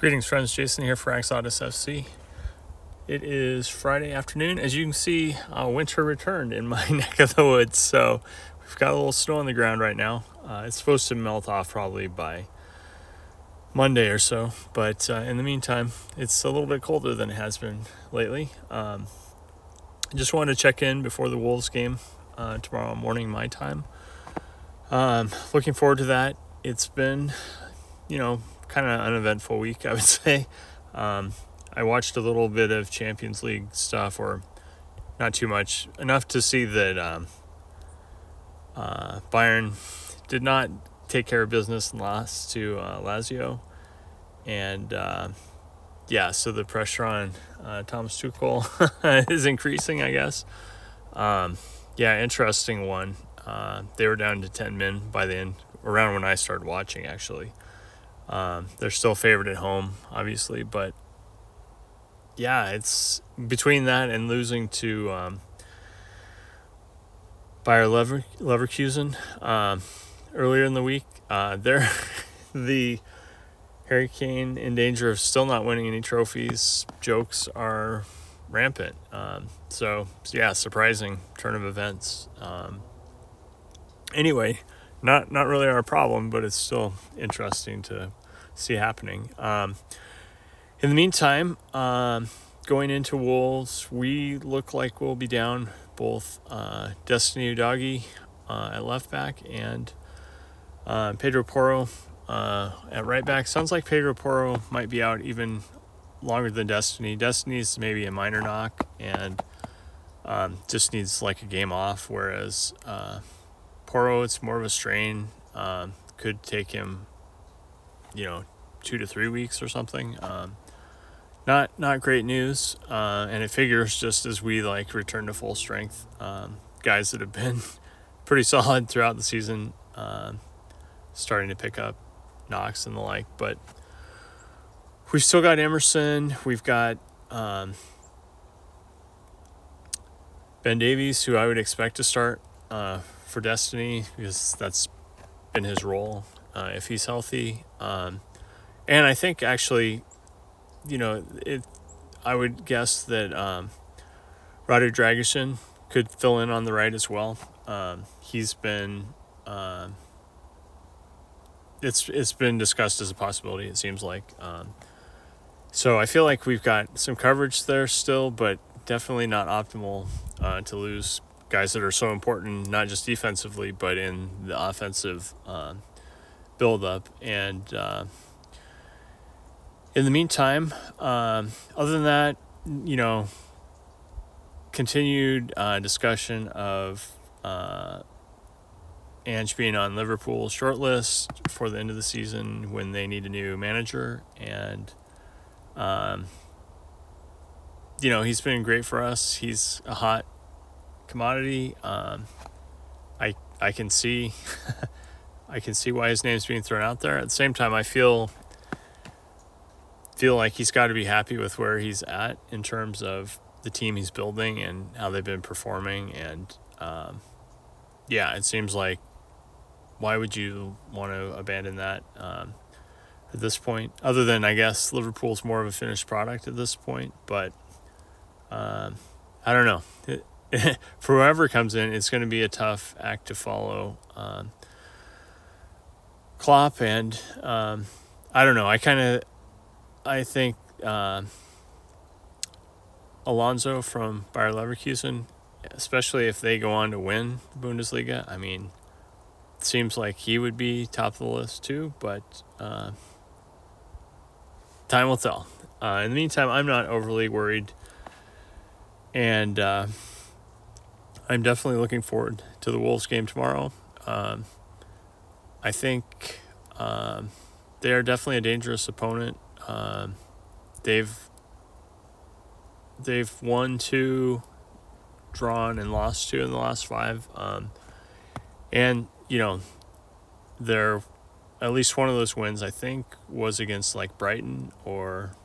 Greetings, friends. Jason here for AxodysFC. It is Friday afternoon. As you can see, winter returned in my neck of the woods, so we've got a little snow on the ground right now. It's supposed to melt off probably by Monday or so, but in the meantime, it's a little bit colder than it has been lately. I just wanted to check in before the Wolves game tomorrow morning, my time. Looking forward to that. It's been, kind of uneventful week, I would say. I watched a little bit of Champions League stuff, or not too much, enough to see that Bayern did not take care of business and lost to Lazio. And so the pressure on Thomas Tuchel is increasing, I guess. Interesting one. They were down to 10 men by the end, around when I started watching, actually. They're still favored at home, obviously, but it's between that and losing to Bayer Leverkusen earlier in the week. They're the Hurricane in danger of still not winning any trophies. Jokes are rampant. Surprising turn of events. Anyway, not really our problem, but it's still interesting to see happening. In the meantime, going into Wolves, we look like we'll be down both Destiny Udogie at left back and Pedro Porro at right back. Sounds like Pedro Porro might be out even longer than Destiny. Destiny's maybe a minor knock and just needs like a game off, whereas Porro, it's more of a strain. Could take him, 2 to 3 weeks or something. Not great news, and it figures just as we return to full strength. Guys that have been pretty solid throughout the season, starting to pick up knocks and the like. But we've still got Emerson. We've got Ben Davies, who I would expect to start for Destiny, because that's been his role if he's healthy. And I think actually, I would guess that Radu Dragusin could fill in on the right as well. He's been it's been discussed as a possibility, it seems like. So I feel like we've got some coverage there still, but definitely not optimal to lose guys that are so important, not just defensively, but in the offensive build-up. And in the meantime, other than that, continued discussion of Ange being on Liverpool's shortlist for the end of the season when they need a new manager. And, he's been great for us. He's a hot commodity. I can see I can see why his name's being thrown out there. At the same time, I feel like he's got to be happy with where he's at in terms of the team he's building and how they've been performing. And it seems like, why would you want to abandon that at this point? Other than, I guess, Liverpool's more of a finished product at this point. But I don't know. For whoever comes in, it's going to be a tough act to follow. Klopp, and I don't know. I think Alonso from Bayer Leverkusen, especially if they go on to win the Bundesliga, it seems like he would be top of the list too, but time will tell. In the meantime, I'm not overly worried, and I'm definitely looking forward to the Wolves game tomorrow. I think they are definitely a dangerous opponent. They've won 2, drawn and lost 2 in the last 5. And they're at least one of those wins, I think, was against Brighton or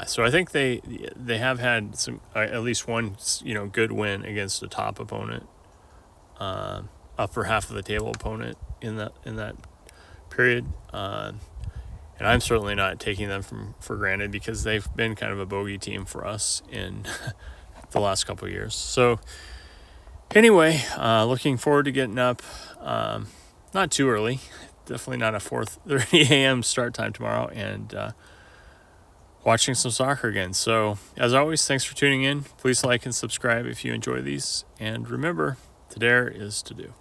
so I think they have had some at least one good win against a top opponent, upper half of the table opponent in that period. And I'm certainly not taking them for granted, because they've been kind of a bogey team for us in the last couple of years. So anyway, looking forward to getting up. Not too early. Definitely not a 4:30 a.m. start time tomorrow, and watching some soccer again. So as always, thanks for tuning in. Please like and subscribe if you enjoy these. And remember, to dare is to do.